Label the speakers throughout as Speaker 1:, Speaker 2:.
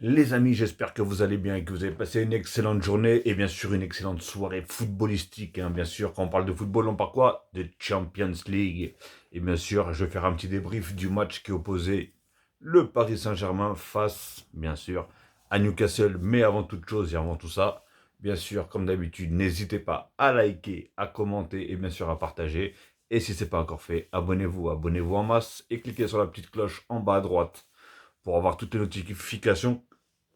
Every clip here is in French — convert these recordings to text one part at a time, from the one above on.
Speaker 1: Les amis, j'espère que vous allez bien et que vous avez passé une excellente journée et bien sûr une excellente soirée footballistique. Bien sûr, quand on parle de football, on parle quoi? De Champions League. Et bien sûr, je vais faire un petit débrief du match qui opposait le Paris Saint-Germain face, bien sûr, à Newcastle. Mais avant toute chose et avant tout ça, bien sûr, comme d'habitude, n'hésitez pas à liker, à commenter et bien sûr à partager. Et si ce n'est pas encore fait, abonnez-vous en masse et cliquez sur la petite cloche en bas à droite pour avoir toutes les notifications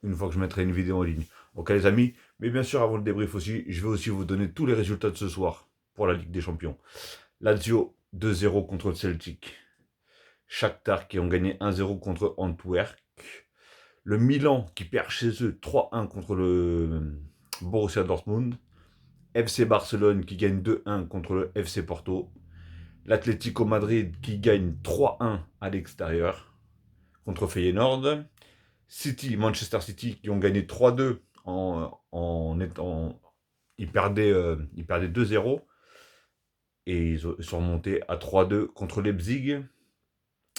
Speaker 1: une fois que je mettrai une vidéo en ligne. Ok les amis, mais bien sûr avant le débrief aussi, je vais aussi vous donner tous les résultats de ce soir pour la Ligue des Champions. Lazio 2-0 contre le Celtic. Shakhtar qui ont gagné 1-0 contre Antwerp. Le Milan qui perd chez eux 3-1 contre le Borussia Dortmund. FC Barcelone qui gagne 2-1 contre le FC Porto. L'Atlético Madrid qui gagne 3-1 à l'extérieur contre Feyenoord. Manchester City qui ont gagné 3-2 en étant. Ils perdaient 2-0 et ils sont remontés à 3-2 contre Leipzig.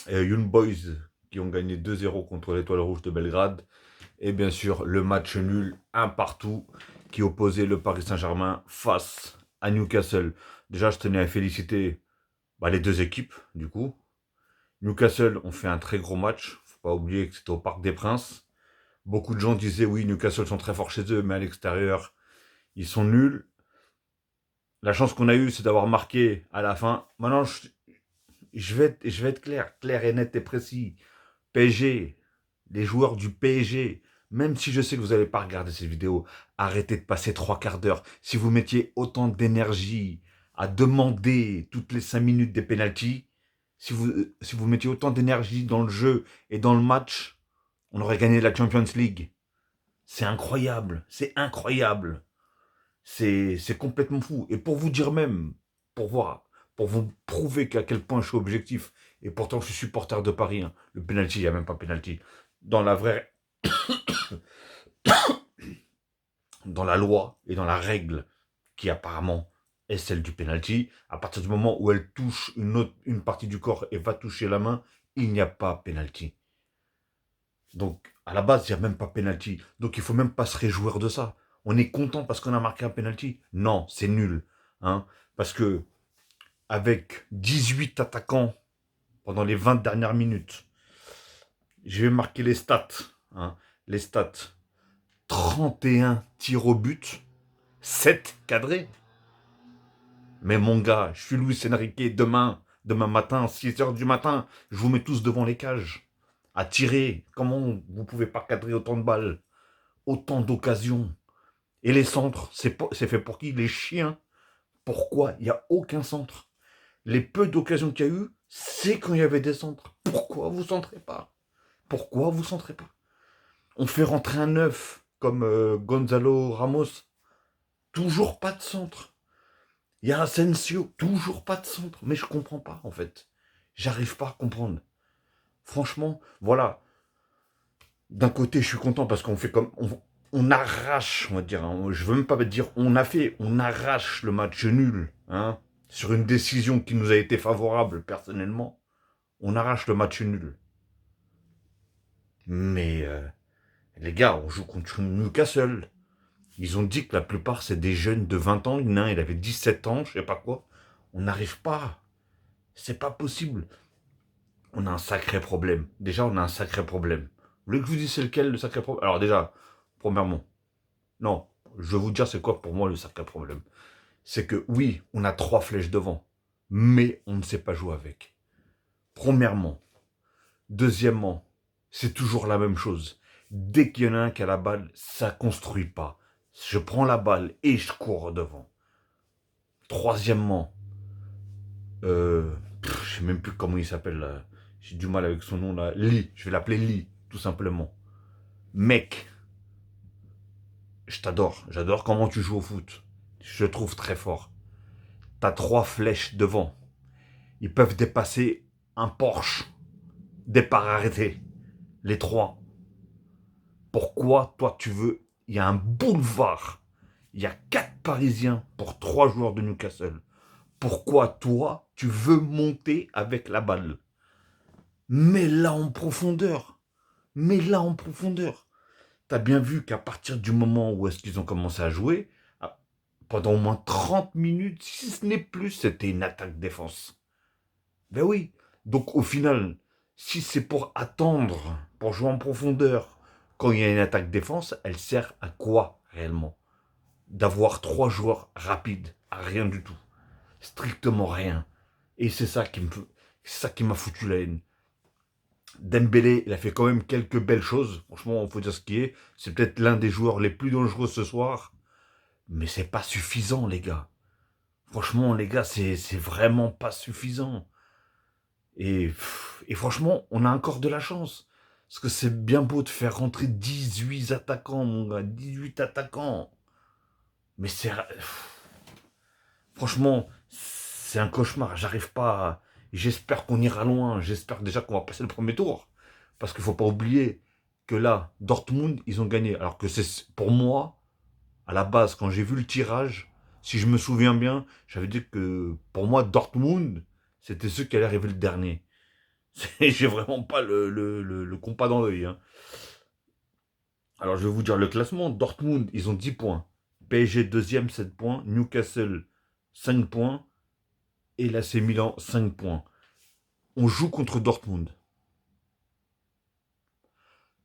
Speaker 1: Young Boys qui ont gagné 2-0 contre l'Étoile Rouge de Belgrade. Et bien sûr, le match nul, un partout, qui opposait le Paris Saint-Germain face à Newcastle. Déjà, je tenais à féliciter les deux équipes, du coup. Newcastle ont fait un très gros match. Faut pas oublier que c'était au Parc des Princes. Beaucoup de gens disaient oui, Newcastle sont très forts chez eux, mais à l'extérieur, ils sont nuls. La chance qu'on a eue, c'est d'avoir marqué à la fin. Maintenant, je vais être clair et net et précis. PSG, les joueurs du PSG, même si je sais que vous n'allez pas regarder ces vidéos, arrêtez de passer 3 quarts d'heure. Si vous mettiez autant d'énergie à demander toutes les 5 minutes des pénaltys, si vous mettiez autant d'énergie dans le jeu et dans le match, on aurait gagné la Champions League. C'est incroyable, c'est incroyable. C'est complètement fou. Et pour vous dire même, pour voir, pour vous prouver qu'à quel point je suis objectif, et pourtant je suis supporter de Paris, le penalty, il n'y a même pas penalty. Dans la vraie, dans la loi et dans la règle qui apparemment est celle du penalty, à partir du moment où elle touche une partie du corps et va toucher la main, il n'y a pas penalty. Donc, à la base, il n'y a même pas penalty. Donc, il ne faut même pas se réjouir de ça. On est content parce qu'on a marqué un penalty. Non, c'est nul. Parce que avec 18 attaquants pendant les 20 dernières minutes, je vais marquer les stats. Les stats. 31 tirs au but, 7 cadrés. Mais mon gars, je suis Luis Enrique. Demain matin, 6h du matin, je vous mets tous devant les cages. À tirer. Comment vous pouvez pas cadrer autant de balles? Autant d'occasions. Et les centres, c'est fait pour qui? Les chiens. Pourquoi il n'y a aucun centre? Les peu d'occasions qu'il y a eu, c'est quand il y avait des centres. Pourquoi vous centrez pas? Pourquoi vous centrez pas? On fait rentrer un neuf comme Gonzalo Ramos. Toujours pas de centre. Il y a Asensio. Toujours pas de centre. Mais je comprends pas en fait. J'arrive pas à comprendre. Franchement, voilà. D'un côté, je suis content parce qu'on fait comme. On arrache, on va dire. Je veux même pas dire on arrache le match nul. Sur une décision qui nous a été favorable personnellement. On arrache le match nul. Mais les gars, on joue contre Newcastle. Ils ont dit que la plupart, c'est des jeunes de 20 ans. Il avait 17 ans, je sais pas quoi. On n'arrive pas. C'est pas possible. On a un sacré problème. Déjà, on a un sacré problème. Vous voulez que je vous dise c'est lequel le sacré problème? Alors déjà, premièrement, non, je vais vous dire c'est quoi pour moi le sacré problème. C'est que oui, on a 3 flèches devant, mais on ne sait pas jouer avec. Premièrement. Deuxièmement, c'est toujours la même chose. Dès qu'il y en a un qui a la balle, ça construit pas. Je prends la balle et je cours devant. Troisièmement, je sais même plus comment il s'appelle là. J'ai du mal avec son nom là. Lee, je vais l'appeler Lee, tout simplement. Mec, je t'adore. J'adore comment tu joues au foot. Je te trouve très fort. T'as 3 flèches devant. Ils peuvent dépasser un Porsche. Départ arrêté. Les 3. Pourquoi toi tu veux? Il y a un boulevard. Il y a 4 Parisiens pour 3 joueurs de Newcastle. Pourquoi toi tu veux monter avec la balle? Mets-la en profondeur. Mets-la en profondeur. t'as bien vu qu'à partir du moment où est-ce qu'ils ont commencé à jouer, pendant au moins 30 minutes, si ce n'est plus, c'était une attaque-défense. Ben oui. Donc au final, si c'est pour attendre, pour jouer en profondeur, quand il y a une attaque-défense, elle sert à quoi réellement? D'avoir 3 joueurs rapides, à rien du tout. Strictement rien. Et c'est ça qui m'a foutu la haine. Dembélé, il a fait quand même quelques belles choses. Franchement, il faut dire ce qui est. C'est peut-être l'un des joueurs les plus dangereux ce soir. Mais c'est pas suffisant, les gars. Franchement, les gars, c'est vraiment pas suffisant. Et franchement, on a encore de la chance. Parce que c'est bien beau de faire rentrer 18 attaquants, mon gars. 18 attaquants. Mais franchement, c'est un cauchemar. J'arrive pas J'espère qu'on ira loin. J'espère déjà qu'on va passer le premier tour. Parce qu'il faut pas oublier que là, Dortmund, ils ont gagné. Alors que c'est pour moi, à la base, quand j'ai vu le tirage, si je me souviens bien, j'avais dit que pour moi, Dortmund, c'était ceux qui allaient arriver le dernier. J'ai vraiment pas le compas dans l'œil. Hein. Alors, je vais vous dire le classement. Dortmund, ils ont 10 points. PSG, deuxième, 7 points. Newcastle, 5 points. Et l'AC Milan, 5 points. On joue contre Dortmund.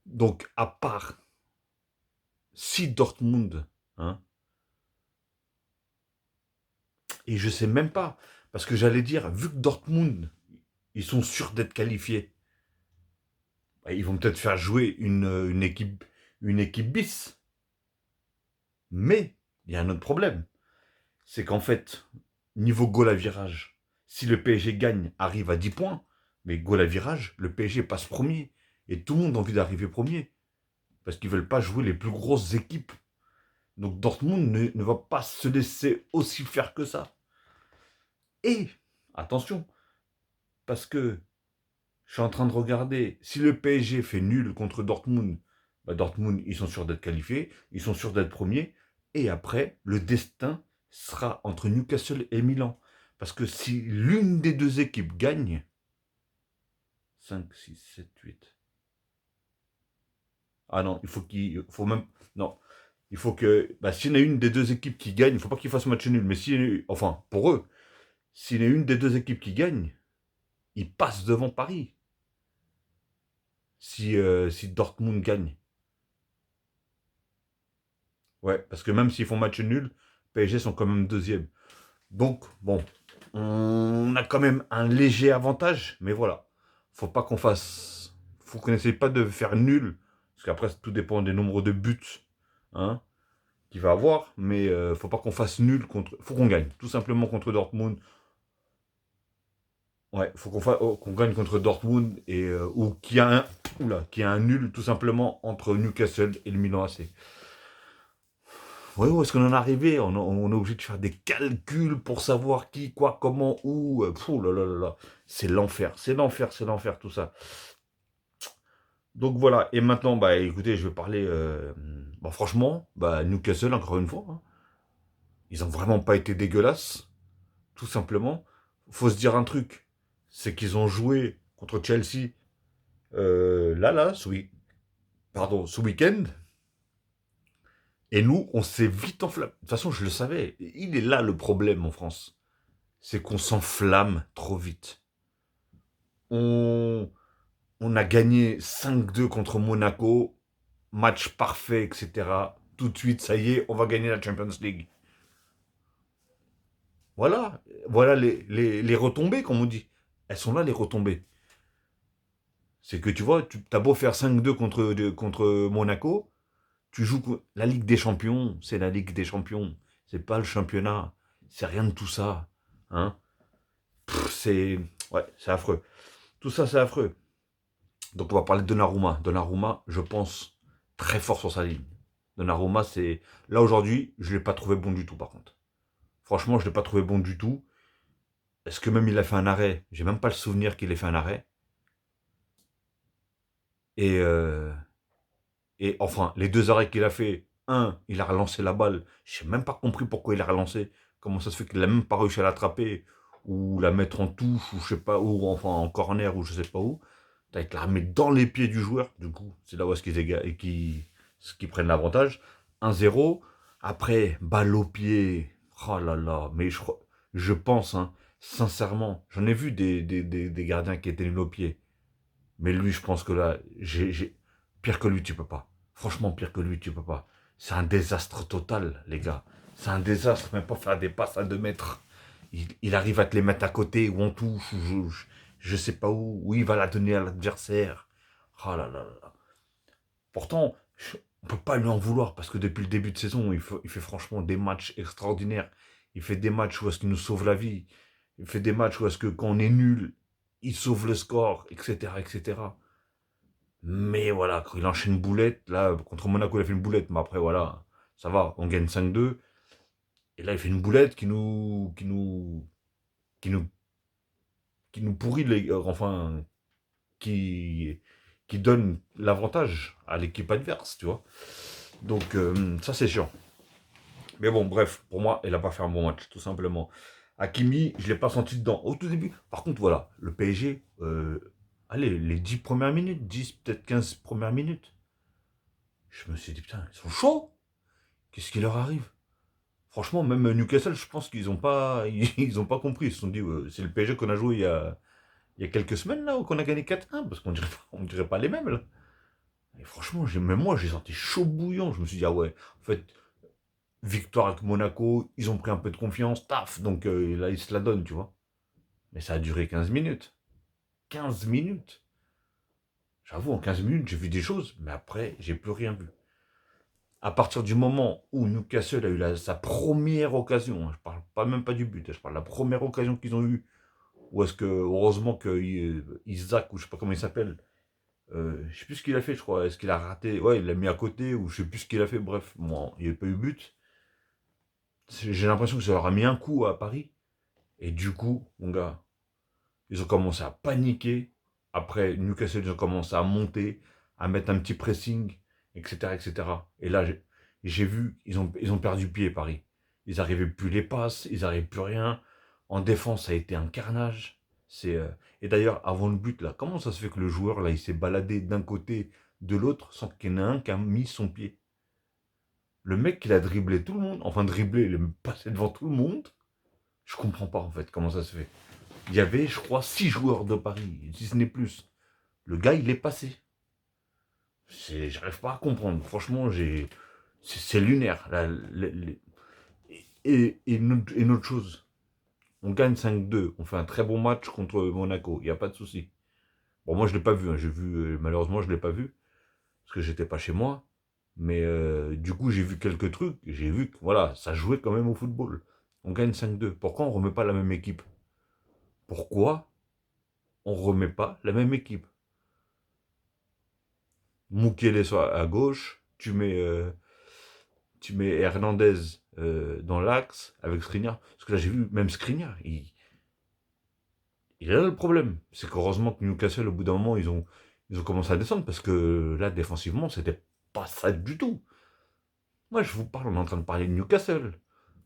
Speaker 1: Donc, à part si Dortmund, hein, et je sais même pas, parce que j'allais dire, vu que Dortmund, ils sont sûrs d'être qualifiés, bah, ils vont peut-être faire jouer une équipe bis. Mais, il y a un autre problème. C'est qu'en fait, niveau goal à virage, si le PSG gagne, arrive à 10 points, mais goal à virage, le PSG passe premier. Et tout le monde a envie d'arriver premier. Parce qu'ils ne veulent pas jouer les plus grosses équipes. Donc Dortmund ne va pas se laisser aussi faire que ça. Et, attention, parce que je suis en train de regarder, si le PSG fait nul contre Dortmund, bah Dortmund, ils sont sûrs d'être qualifiés, ils sont sûrs d'être premiers, et après, le destin sera entre Newcastle et Milan. Parce que si l'une des deux équipes gagne, 5, 6, 7, 8. Ah non, faut même. Non. Il faut que. Bah, s'il y en a une des deux équipes qui gagne, il ne faut pas qu'ils fassent match nul. Mais enfin, pour eux, s'il y en a une des deux équipes qui gagne, ils passent devant Paris. Si Dortmund gagne. Ouais, parce que même s'ils font match nul, PSG sont quand même deuxième. Donc, bon, on a quand même un léger avantage, mais voilà. Faut pas qu'on fasse. Faut qu'on n'essaye pas de faire nul, parce qu'après, tout dépend des nombres de buts hein, qu'il va avoir, mais faut pas qu'on fasse nul contre. Faut qu'on gagne, tout simplement contre Dortmund. Ouais, faut qu'on gagne contre Dortmund ou qu'il y a un nul tout simplement entre Newcastle et le Milan AC. Ouais, où est-ce qu'on en est arrivé on est obligé de faire des calculs pour savoir qui, quoi, comment, où. Pfff, là, là, là, là. C'est l'enfer, c'est l'enfer, c'est l'enfer, tout ça. Donc voilà, et maintenant, bah écoutez, je vais parler. Bah, franchement, bah, Newcastle, encore une fois, hein, ils ont vraiment pas été dégueulasses, tout simplement. Faut se dire un truc, c'est qu'ils ont joué contre Chelsea là, ce week-end. Et nous, on s'est vite enflammé. De toute façon, je le savais. Il est là le problème en France. C'est qu'on s'enflamme trop vite. On, on a gagné 5-2 contre Monaco. Match parfait, etc. Tout de suite, ça y est, on va gagner la Champions League. Voilà. Voilà les retombées, comme on dit. Elles sont là, les retombées. C'est que tu vois, tu as beau faire 5-2 contre Monaco, tu joues la Ligue des Champions, c'est la Ligue des Champions. C'est pas le championnat. C'est rien de tout ça. Hein. C'est ouais, c'est affreux. Tout ça, c'est affreux. Donc, on va parler de Donnarumma. Donnarumma, je pense, très fort sur sa ligne. Donnarumma, c'est... Là, aujourd'hui, je ne l'ai pas trouvé bon du tout, par contre. Franchement, je ne l'ai pas trouvé bon du tout. Est-ce que même il a fait un arrêt? J'ai même pas le souvenir qu'il ait fait un arrêt. Et, euh, et enfin, les 2 arrêts qu'il a fait, un, il a relancé la balle. Je n'ai même pas compris pourquoi il a relancé. Comment ça se fait qu'il n'a même pas réussi à l'attraper ou la mettre en touche ou je sais pas où, enfin en corner ou je sais pas où. Il la remet dans les pieds du joueur. Du coup, c'est là où est-ce qu'il qui prennent l'avantage. 1-0. Après, balle au pied. Oh là là. Mais je pense, hein, sincèrement, j'en ai vu des gardiens qui étaient nuls au pied. Mais lui, je pense que là, pire que lui, tu peux pas. Franchement, pire que lui, tu peux pas. C'est un désastre total, les gars. C'est un désastre, même pas faire des passes à 2 mètres. Il arrive à te les mettre à côté, où on touche, ou je sais pas où il va la donner à l'adversaire. Oh là là là. Pourtant, on peut pas lui en vouloir, parce que depuis le début de saison, il fait franchement des matchs extraordinaires. Il fait des matchs où est-ce qu'il nous sauve la vie. Il fait des matchs où est-ce que quand on est nul, il sauve le score, etc., etc. Mais voilà, quand il enchaîne une boulette, là, contre Monaco, il a fait une boulette, mais après, voilà, ça va, on gagne 5-2. Et là, il fait une boulette qui nous, qui nous pourrit, enfin, qui, qui donne l'avantage à l'équipe adverse, tu vois. Donc, ça, c'est chiant. Mais bon, bref, pour moi, il n'a pas fait un bon match, tout simplement. Hakimi, je ne l'ai pas senti dedans. Au tout début, par contre, voilà, le PSG, allez, les 10 premières minutes, 10, peut-être 15 premières minutes, je me suis dit, putain, ils sont chauds. Qu'est-ce qui leur arrive? Franchement, même Newcastle, je pense qu'ils n'ont pas, ils ont pas compris. Ils se sont dit, c'est le PSG qu'on a joué il y a quelques semaines, là, où qu'on a gagné 4-1, parce qu'on dirait pas les mêmes, là. Et franchement, même moi, j'ai senti chaud bouillant. Je me suis dit, ah ouais, en fait, victoire avec Monaco, ils ont pris un peu de confiance, taf, donc là, ils se la donnent, tu vois. Mais ça a duré 15 minutes. 15 minutes. J'avoue, en 15 minutes, j'ai vu des choses, mais après, j'ai plus rien vu. À partir du moment où Newcastle a eu sa première occasion, je parle pas même pas du but, je parle de la première occasion qu'ils ont eue, où est-ce que, heureusement que Isaac, ou je sais pas comment il s'appelle, je sais plus ce qu'il a fait, je crois, est-ce qu'il a raté, ouais, il l'a mis à côté, ou je sais plus ce qu'il a fait, bref, bon, il n'y a pas eu but. J'ai l'impression que ça leur a mis un coup à Paris, et du coup, mon gars, ils ont commencé à paniquer. Après, Newcastle, ils ont commencé à monter, à mettre un petit pressing, etc., etc. Et là, j'ai vu, ils ont perdu pied, Paris. Ils n'arrivaient plus les passes, ils n'arrivaient plus rien. En défense, ça a été un carnage. Et d'ailleurs, avant le but, là, comment ça se fait que le joueur, là, il s'est baladé d'un côté, de l'autre, sans qu'il y en ait un qui a mis son pied? Le mec, il a dribblé tout le monde. Enfin, dribblé, il est passé devant tout le monde. Je comprends pas, en fait, comment ça se fait. Il y avait, je crois, 6 joueurs de Paris, si ce n'est plus. Le gars, il est passé. J'arrive pas à comprendre. Franchement, c'est lunaire. Et une autre chose, on gagne 5-2. On fait un très bon match contre Monaco. Il n'y a pas de souci. Bon, moi, je ne l'ai pas vu. Hein. J'ai vu, malheureusement, je ne l'ai pas vu. Parce que j'étais pas chez moi. Mais du coup, j'ai vu quelques trucs. J'ai vu que voilà, ça jouait quand même au football. On gagne 5-2. Pourquoi on ne remet pas la même équipe? Pourquoi on ne remet pas la même équipe? Mukele soit à gauche, tu mets Hernandez dans l'axe avec Skriniar. Parce que là, j'ai vu, même Skriniar, il a là le problème. C'est qu'heureusement que Newcastle, au bout d'un moment, ils ont commencé à descendre parce que là, défensivement, c'était pas ça du tout. Moi, je vous parle, on est en train de parler de Newcastle.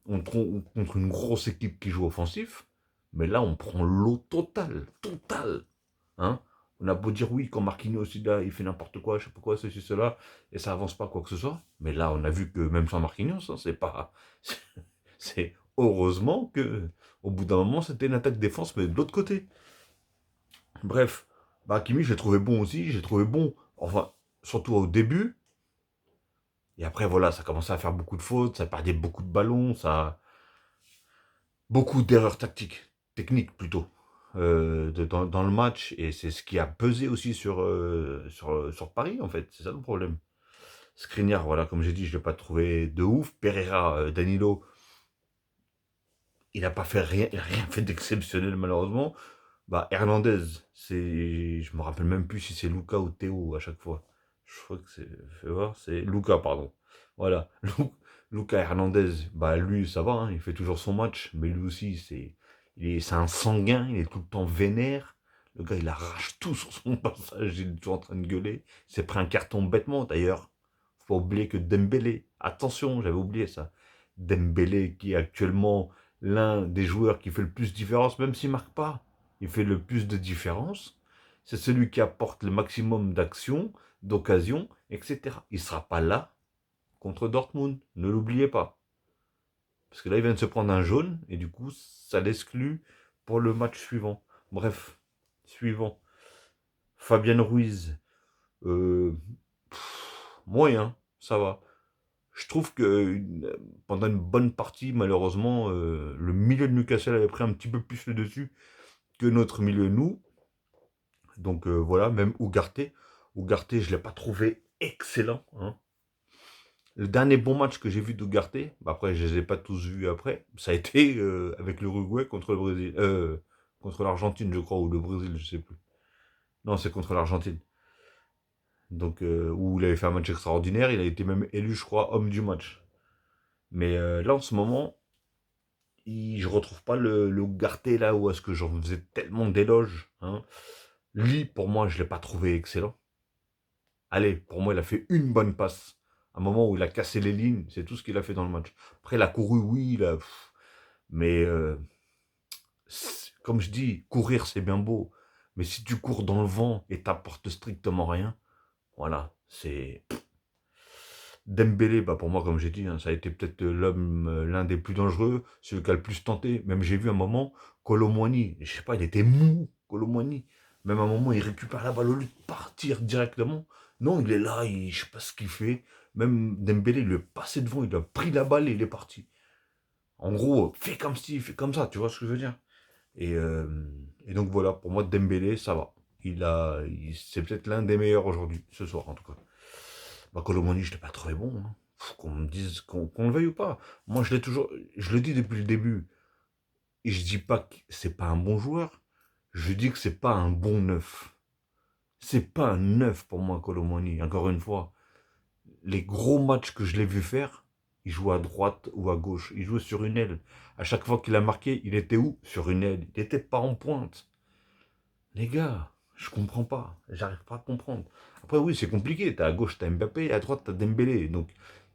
Speaker 1: Contre une grosse équipe qui joue offensif, mais là, on prend l'eau totale. Totale. Hein. On a beau dire oui, quand Marquinhos aussi là, il fait n'importe quoi, je sais pas quoi, ceci, cela, et ça avance pas quoi que ce soit. Mais là, on a vu que même sans Marquinhos, hein, c'est pas. C'est heureusement que au bout d'un moment, c'était une attaque défense, mais de l'autre côté. Bref, bah Kimi, j'ai trouvé bon aussi, j'ai trouvé bon, enfin, surtout au début. Et après, voilà, ça commençait à faire beaucoup de fautes, ça perdait beaucoup de ballons, ça. Beaucoup d'erreurs tactiques, techniques plutôt, dans le match, et c'est ce qui a pesé aussi sur Paris, en fait, c'est ça le problème. Skriniar, voilà, comme j'ai dit, je ne l'ai pas trouvé de ouf. Pereira, Danilo, il n'a pas fait rien, rien fait d'exceptionnel malheureusement. Bah, Hernandez, je me rappelle même plus si c'est Luca ou Théo à chaque fois. Je crois que fais voir, c'est Luca, pardon. Voilà, Luca Hernandez, bah lui, ça va, hein, il fait toujours son match, mais lui aussi, c'est un sanguin, il est tout le temps vénère. Le gars, il arrache tout sur son passage, il est toujours en train de gueuler. Il s'est pris un carton bêtement, d'ailleurs. Faut pas oublier que Dembélé, attention, j'avais oublié ça. Dembélé, qui est actuellement l'un des joueurs qui fait le plus de différence, même s'il ne marque pas, il fait le plus de différence. C'est celui qui apporte le maximum d'action, d'occasion, etc. Il ne sera pas là contre Dortmund, ne l'oubliez pas. Parce que là, il vient de se prendre un jaune, et du coup, ça l'exclut pour le match suivant. Bref, suivant. Fabien Ruiz, euh, moyen, ça va. Je trouve que pendant une bonne partie, malheureusement, le milieu de Newcastle avait pris un petit peu plus le dessus que notre milieu, nous. Donc voilà, même Ugarte. Ugarte, je ne l'ai pas trouvé excellent, hein. Le dernier bon match que j'ai vu d'Ugarte, bah après je ne les ai pas tous vus après, ça a été avec l'Uruguay contre le Brésil. Contre l'Argentine, je crois, ou le Brésil, je sais plus. Non, c'est contre l'Argentine. Donc, où il avait fait un match extraordinaire, il a été même élu, je crois, homme du match. Mais là, en ce moment, je retrouve pas le Ugarte là où est-ce que j'en faisais tellement d'éloges, hein. Lee, pour moi, je ne l'ai pas trouvé excellent. Allez, pour moi, il a fait une bonne passe. À un moment où il a cassé les lignes, c'est tout ce qu'il a fait dans le match. Après, il a couru, oui, mais comme je dis, courir, c'est bien beau. Mais si tu cours dans le vent et t'apportes strictement rien, voilà, c'est... Dembélé, bah pour moi, comme j'ai dit, hein, ça a été peut-être l'homme, l'un des plus dangereux, celui qui a le plus tenté. Même j'ai vu un moment, Kolo Muani, je sais pas, il était mou, Kolo Muani. Même à un moment, il récupère la balle au lieu de partir directement. Non, il est là, je sais pas ce qu'il fait. Même Dembélé, il lui est passé devant, il a pris la balle et il est parti. En gros, fais comme ci, fais comme ça, tu vois ce que je veux dire. Et, euh, et donc voilà, pour moi, Dembélé, ça va. C'est peut-être l'un des meilleurs aujourd'hui, ce soir en tout cas. Bah, Kolo Muani, je l'ai pas trouvé bon, hein. Faut qu'on me dise qu'on le veuille ou pas. Moi, je l'ai toujours, je le dis depuis le début. Et je dis pas que c'est pas un bon joueur. Je dis que c'est pas un bon neuf. C'est pas un neuf pour moi, Kolo Muani. Encore une fois, les gros matchs que je l'ai vu faire, il jouait à droite ou à gauche. Il jouait sur une aile. À chaque fois qu'il a marqué, il était où? Sur une aile. Il n'était pas en pointe. Les gars, je comprends pas. J'arrive pas à comprendre. Après, oui, c'est compliqué. T'as à gauche, t'as Mbappé, et à droite, t'as Dembélé. Donc,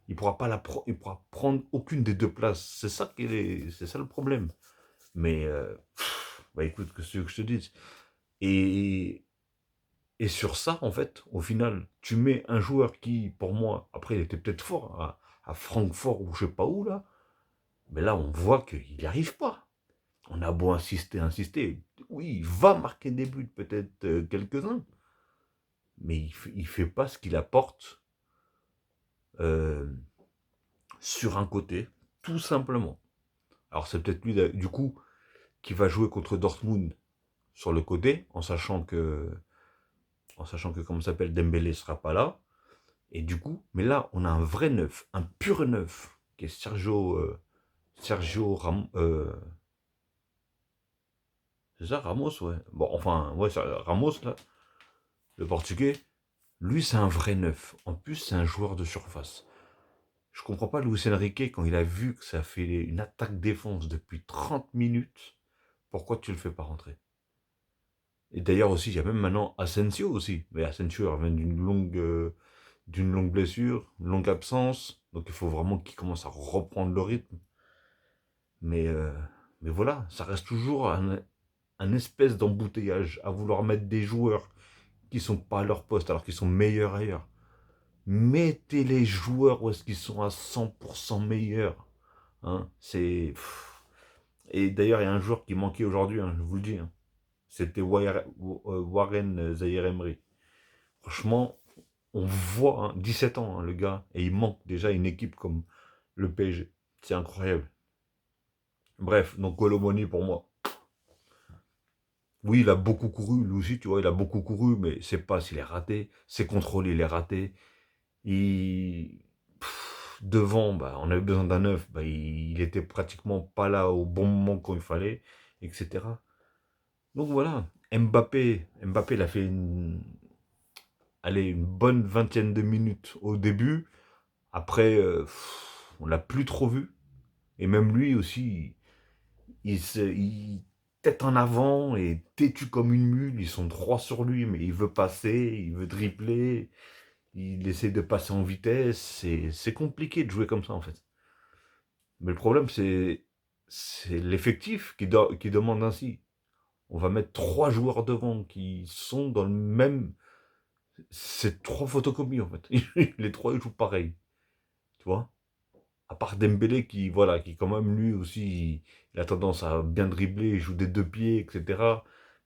Speaker 1: il pourra pas il pourra prendre aucune des deux places. C'est ça le problème. Mais, bah écoute, que ce que je te dise. Et, et sur ça, en fait, au final, tu mets un joueur qui, pour moi, après, il était peut-être fort à Francfort ou je sais pas où, là. Mais là, on voit qu'il n'y arrive pas. On a beau insister, insister. Oui, il va marquer des buts, peut-être quelques-uns. Mais il fait pas ce qu'il apporte euh, sur un côté, tout simplement. Alors c'est peut-être lui, du coup, qui va jouer contre Dortmund sur le côté, en sachant que comment ça s'appelle, Dembélé sera pas là. Et du coup, mais là, on a un vrai neuf, un pur neuf, qui est Sergio Ramos. C'est ça, Ramos, ouais. Bon, enfin, ouais, Ramos, là, le portugais, lui, c'est un vrai neuf. En plus, c'est un joueur de surface. Je comprends pas Luis Enrique, quand il a vu que ça fait une attaque-défense depuis 30 minutes, pourquoi tu le fais pas rentrer? Et d'ailleurs aussi, il y a même maintenant Asensio aussi. Mais Asensio revient d'une longue blessure, une longue absence. Donc il faut vraiment qu'il commence à reprendre le rythme. Mais, euh, mais voilà, ça reste toujours un espèce d'embouteillage à vouloir mettre des joueurs qui sont pas à leur poste alors qu'ils sont meilleurs ailleurs. Mettez les joueurs où est-ce qu'ils sont à 100% meilleurs. Hein, Et d'ailleurs, il y a un joueur qui manquait aujourd'hui, hein, je vous le dis, hein. C'était Warren Zaïre-Emery. Franchement, on voit, hein, 17 ans, hein, le gars, et il manque déjà une équipe comme le PSG. C'est incroyable. Bref, donc Colomoni pour moi. Oui, il a beaucoup couru, lui aussi, tu vois, il a beaucoup couru, mais c'est pas s'il est raté, c'est contrôlé, il est raté. Il... Devant, bah, on avait besoin d'un neuf, bah, il était pratiquement pas là au bon moment quand il fallait, etc. Donc voilà, Mbappé, il a fait une bonne vingtaine de minutes au début. Après, on l'a plus trop vu. Et même lui aussi, il tête en avant et têtu comme une mule. Ils sont droits sur lui, mais il veut passer, il veut dribbler, il essaie de passer en vitesse. C'est compliqué de jouer comme ça en fait. Mais le problème, c'est l'effectif qui demande ainsi. On va mettre 3 joueurs devant qui sont dans le même C'est 3 photocopies, en fait. Les 3 ils jouent pareil, tu vois? À part Dembélé qui, voilà, qui quand même lui aussi, il a tendance à bien dribbler, il joue des 2 pieds, etc.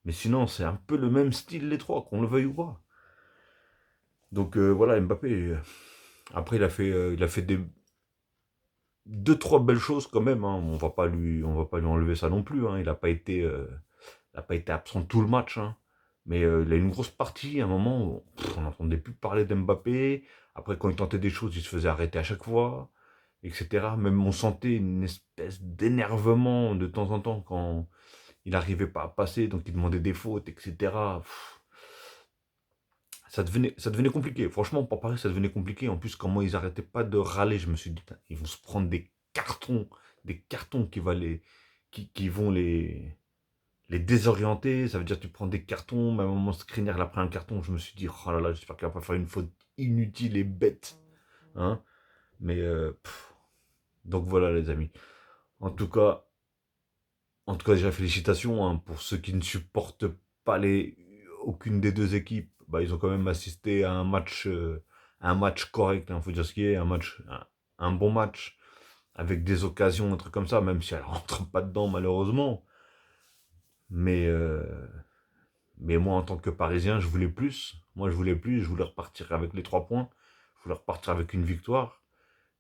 Speaker 1: Mais sinon, c'est un peu le même style les 3, qu'on le veuille ou pas. Donc voilà, Mbappé, après il a fait des 2-3 belles choses quand même, hein. On va pas lui enlever ça non plus, hein. Il a pas été absent tout le match, hein. Mais il a une grosse partie, à un moment, on n'entendait plus parler d'Mbappé. Après, quand il tentait des choses, il se faisait arrêter à chaque fois, etc. Même on sentait une espèce d'énervement de temps en temps quand il n'arrivait pas à passer, donc il demandait des fautes, etc. Ça devenait compliqué. Franchement, pour Paris, ça devenait compliqué. En plus, comment ils arrêtaient pas de râler, je me suis dit, putain, ils vont se prendre des cartons qui vont les désorienter. Ça veut dire que tu prends des cartons, même à un moment, Skriniar, il a pris un carton. Je me suis dit, oh là là, j'espère qu'il va pas faire une faute inutile et bête. Hein. Mais, donc voilà, les amis. En tout cas, déjà, félicitations, hein, pour ceux qui ne supportent pas aucune des deux équipes. Bah, ils ont quand même assisté à un match correct, il faut dire ce qui est, un bon match, avec des occasions, un truc comme ça, même si elle rentre pas dedans, malheureusement. Mais, moi, en tant que Parisien, je voulais plus. Moi, je voulais plus. Je voulais repartir avec les 3 points. Je voulais repartir avec une victoire.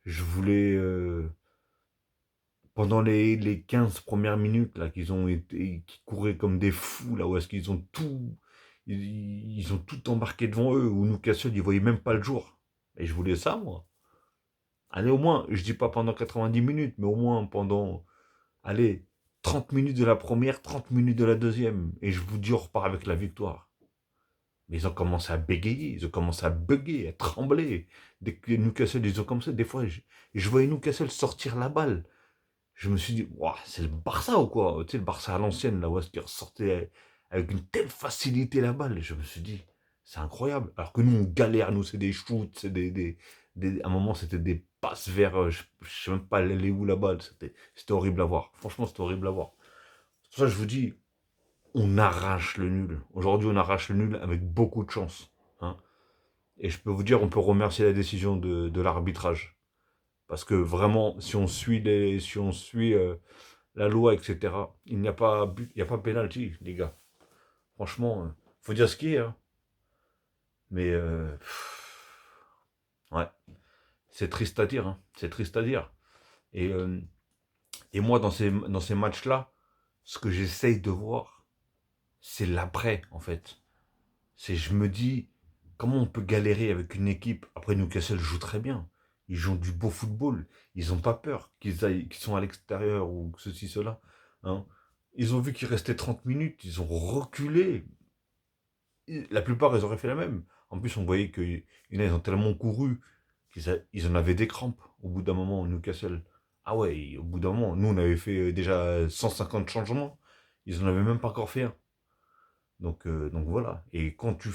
Speaker 1: Je voulais, pendant les 15 premières minutes, là, qui couraient comme des fous, là, où est-ce qu'ils ont tout, ils ont tout embarqué devant eux, où Newcastle, ils voyaient même pas le jour. Et je voulais ça, moi. Allez, au moins, je dis pas pendant 90 minutes, mais au moins pendant, allez, 30 minutes de la première, 30 minutes de la deuxième. Et je vous dis, on repart avec la victoire. Mais ils ont commencé à bégayer, ils ont commencé à bugger, à trembler. Dès que Newcastle, ils ont commencé, des fois, je voyais Newcastle sortir la balle. Je me suis dit, ouah, c'est le Barça ou quoi? Tu sais, le Barça à l'ancienne, là, où est-ce qu'il ressortait avec une telle facilité la balle. Et je me suis dit, c'est incroyable. Alors que nous, on galère, nous, c'est des shoots, c'est à un moment, c'était des passes vers, je sais même pas, elle est où la balle. C'était horrible à voir. Franchement, c'était horrible à voir. C'est pour ça que je vous dis, on arrache le nul. Aujourd'hui, on arrache le nul avec beaucoup de chance, hein. Et je peux vous dire, on peut remercier la décision de l'arbitrage. Parce que vraiment, si on suit la loi, etc., il n'y a pas but, il n'y a pas pénalty, les gars. Franchement, faut dire ce qui est, hein. Mais, ouais, c'est triste à dire, hein. C'est triste à dire. Et, moi, dans ces matchs-là, ce que j'essaye de voir, c'est l'après, en fait. Je me dis, comment on peut galérer avec une équipe. Après, Newcastle joue très bien. Ils jouent du beau football. Ils n'ont pas peur qu'ils sont à l'extérieur ou que ceci, cela, hein. Ils ont vu qu'il restait 30 minutes. Ils ont reculé. La plupart, ils auraient fait la même. En plus, on voyait ils ont tellement couru qu'ils en avaient des crampes au bout d'un moment, Newcastle. Ah ouais, au bout d'un moment, nous, on avait fait déjà 150 changements. Ils en avaient même pas encore fait un. Donc voilà. Et quand tu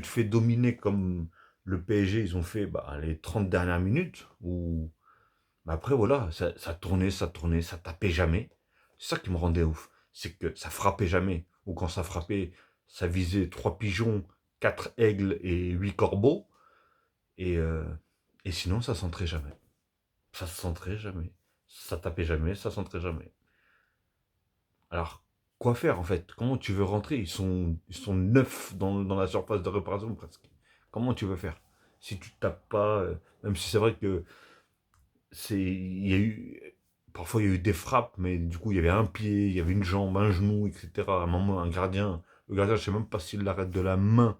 Speaker 1: te fais dominer comme le PSG, ils ont fait bah, les 30 dernières minutes, bah, après voilà, ça tournait, ça tournait, ça tapait jamais. C'est ça qui me rendait ouf. C'est que ça frappait jamais. Ou quand ça frappait, ça visait 3 pigeons, 4 aigles et 8 corbeaux. Et, sinon, ça centrait jamais. Ça centrait jamais. Ça tapait jamais, ça centrait jamais. Alors, quoi faire en fait? Comment tu veux rentrer? Ils sont neufs dans la surface de réparation presque. Comment tu veux faire? Si tu tapes pas, même si c'est vrai que il y a eu, parfois il y a eu des frappes, mais du coup il y avait un pied, il y avait une jambe, un genou, etc. À un moment, le gardien, je sais même pas s'il l'arrête de la main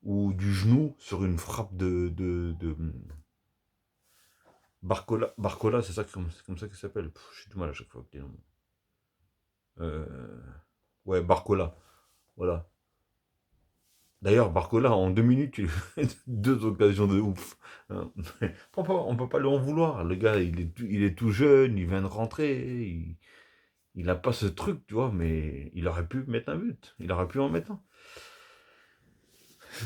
Speaker 1: ou du genou sur une frappe de Barcola. Barcola, c'est comme ça qu'il s'appelle. J'ai du mal à chaque fois avec les noms. Euh, ouais, Barcola. Voilà. D'ailleurs, Barcola, en 2 minutes, il fait 2 occasions de ouf, hein. On peut pas lui en vouloir. Le gars, il est tout jeune, il vient de rentrer, il n'a pas ce truc, tu vois, mais il aurait pu mettre un but. Il aurait pu en mettre un.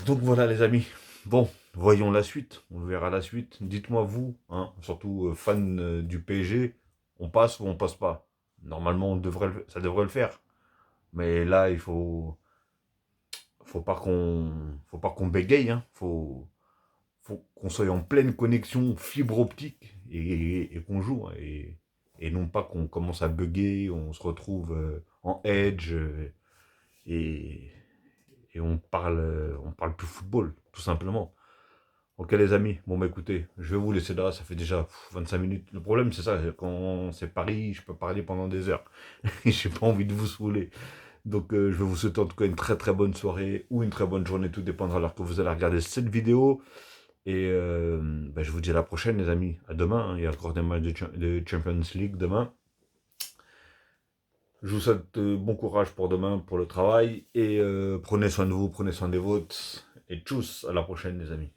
Speaker 1: Donc voilà, les amis. Bon, voyons la suite. On verra la suite. Dites-moi, vous, hein, surtout fan du PSG, on passe ou on passe pas? Normalement, ça devrait le faire. Mais là, faut pas qu'on bégaye, hein. Faut qu'on soit en pleine connexion fibre optique et qu'on joue, hein. Et non pas qu'on commence à bugger, on se retrouve en edge et, et on parle plus football, tout simplement. Ok les amis, bon bah écoutez, je vais vous laisser là, ça fait déjà 25 minutes. Le problème c'est ça, quand c'est Paris, je peux parler pendant des heures. J'ai pas envie de vous saouler. Donc je vais vous souhaiter en tout cas une très très bonne soirée ou une très bonne journée, tout dépendra de l'heure que vous allez regarder cette vidéo. Et bah, je vous dis à la prochaine les amis, à demain, hein. Il y a encore des matchs de Champions League demain. Je vous souhaite bon courage pour demain, pour le travail, et prenez soin de vous, prenez soin des vôtres, et tchuss, à la prochaine les amis.